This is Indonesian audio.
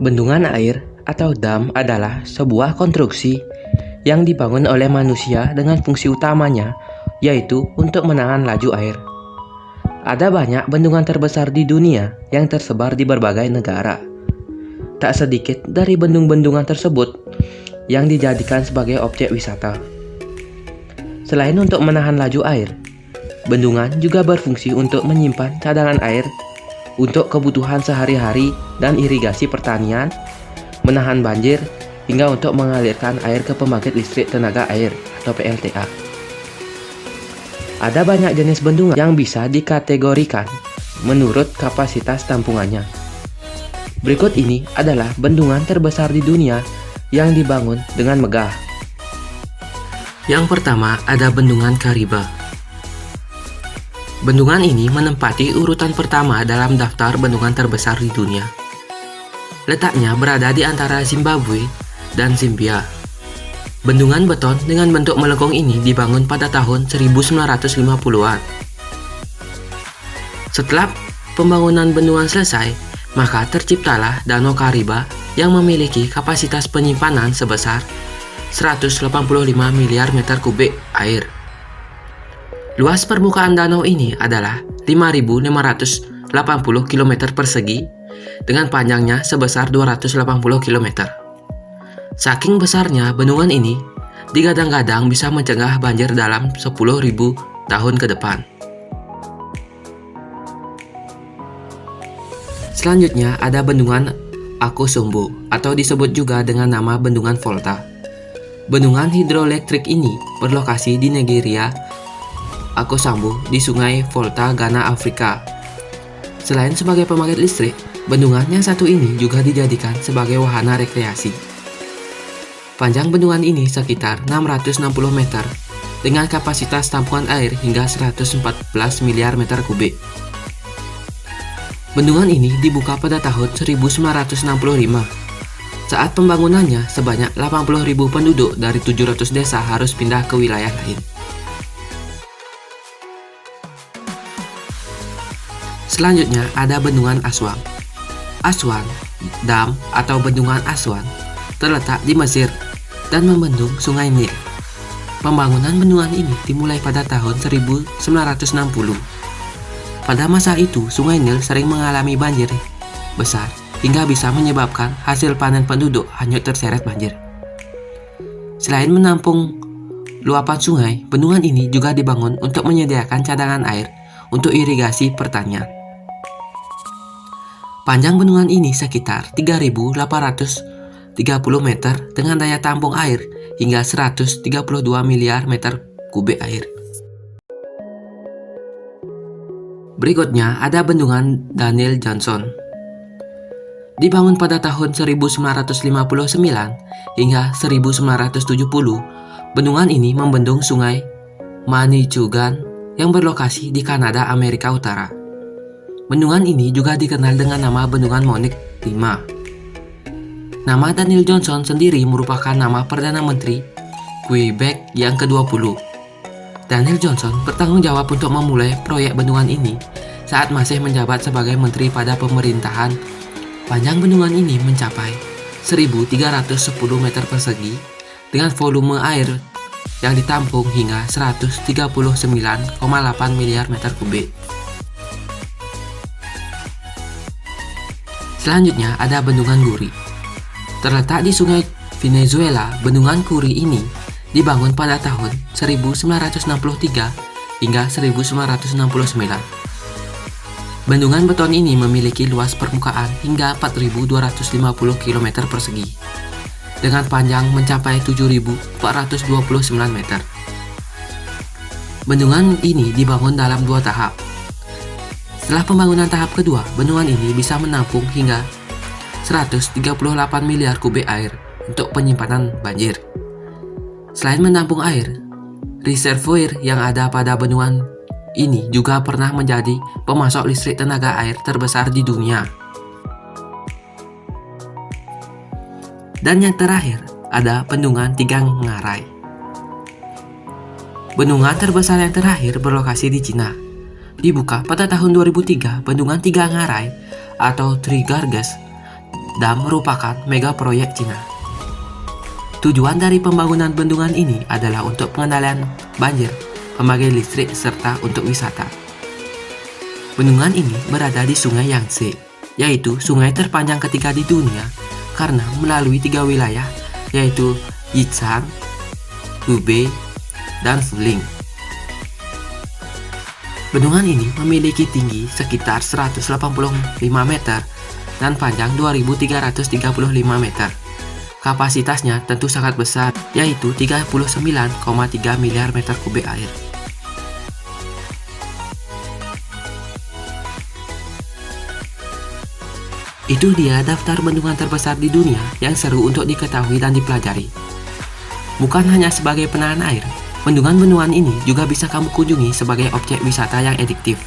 Bendungan air atau dam adalah sebuah konstruksi yang dibangun oleh manusia dengan fungsi utamanya yaitu untuk menahan laju air. Ada banyak bendungan terbesar di dunia yang tersebar di berbagai negara. Tak sedikit dari bendung-bendungan tersebut yang dijadikan sebagai objek wisata. Selain untuk menahan laju air, bendungan juga berfungsi untuk menyimpan cadangan air untuk kebutuhan sehari-hari dan irigasi pertanian, menahan banjir, hingga untuk mengalirkan air ke pembangkit listrik tenaga air atau PLTA. Ada banyak jenis bendungan yang bisa dikategorikan menurut kapasitas tampungannya. Berikut ini adalah bendungan terbesar di dunia yang dibangun dengan megah. Yang pertama ada Bendungan Kariba. Bendungan ini menempati urutan pertama dalam daftar bendungan terbesar di dunia. Letaknya berada di antara Zimbabwe dan Zambia. Bendungan beton dengan bentuk melengkung ini dibangun pada tahun 1950-an. Setelah pembangunan bendungan selesai, maka terciptalah Danau Kariba yang memiliki kapasitas penyimpanan sebesar 185 miliar meter kubik air. Luas permukaan danau ini adalah 5.580 km persegi dengan panjangnya sebesar 280 km. Saking besarnya bendungan ini, digadang-gadang bisa mencegah banjir dalam 10.000 tahun ke depan. Selanjutnya ada Bendungan Akosombo atau disebut juga dengan nama Bendungan Volta. Bendungan hidroelektrik ini berlokasi di Nigeria, Akosombo di Sungai Volta, Ghana, Afrika. Selain sebagai pembangkit listrik, bendungan yang satu ini juga dijadikan sebagai wahana rekreasi. Panjang bendungan ini sekitar 660 meter dengan kapasitas tampungan air hingga 114 miliar meter kubik. Bendungan ini dibuka pada tahun 1965. Saat pembangunannya, sebanyak 80.000 penduduk dari 700 desa harus pindah ke wilayah lain. Selanjutnya ada Bendungan Aswan. Aswan, dam atau Bendungan Aswan, terletak di Mesir dan membendung Sungai Nil. Pembangunan bendungan ini dimulai pada tahun 1960. Pada masa itu, Sungai Nil sering mengalami banjir besar hingga bisa menyebabkan hasil panen penduduk hanyut terseret banjir. Selain menampung luapan sungai, bendungan ini juga dibangun untuk menyediakan cadangan air untuk irigasi pertanian. Panjang bendungan ini sekitar 3.830 meter dengan daya tampung air hingga 132 miliar meter kubik air. Berikutnya ada Bendungan Daniel Johnson. Dibangun pada tahun 1959 hingga 1970, bendungan ini membendung Sungai Manicouagan yang berlokasi di Kanada, Amerika Utara. Bendungan ini juga dikenal dengan nama Bendungan Monique V. Nama Daniel Johnson sendiri merupakan nama Perdana Menteri Quebec yang ke-20. Daniel Johnson bertanggung jawab untuk memulai proyek bendungan ini saat masih menjabat sebagai menteri pada pemerintahan. Panjang bendungan ini mencapai 1.310 meter persegi dengan volume air yang ditampung hingga 139,8 miliar meter kubik. Selanjutnya ada Bendungan Guri. Terletak di Sungai Venezuela, Bendungan Guri ini dibangun pada tahun 1963 hingga 1969. Bendungan beton ini memiliki luas permukaan hingga 4.250 km persegi dengan panjang mencapai 7.429 meter. Bendungan ini dibangun dalam 2 tahap. Setelah pembangunan tahap kedua, bendungan ini bisa menampung hingga 138 miliar kubik air untuk penyimpanan banjir. Selain menampung air, reservoir yang ada pada bendungan ini juga pernah menjadi pemasok listrik tenaga air terbesar di dunia. Dan yang terakhir ada Bendungan Tiga Ngarai. Bendungan terbesar yang terakhir berlokasi di Cina. Dibuka pada tahun 2003, Bendungan Tiga Ngarai atau Three Gorges Dam merupakan mega proyek Cina. Tujuan dari pembangunan bendungan ini adalah untuk pengendalian banjir, pembangkit listrik, serta untuk wisata. Bendungan ini berada di Sungai Yangtze, yaitu sungai terpanjang ketiga di dunia karena melalui 3 wilayah, yaitu Yichang, Hubei, dan Fuling. Bendungan ini memiliki tinggi sekitar 185 meter dan panjang 2.335 meter. Kapasitasnya tentu sangat besar, yaitu 39,3 miliar meter kubik air. Itu dia daftar bendungan terbesar di dunia yang seru untuk diketahui dan dipelajari. Bukan hanya sebagai penahan air, bendungan-bendungan ini juga bisa kamu kunjungi sebagai objek wisata yang ediktif.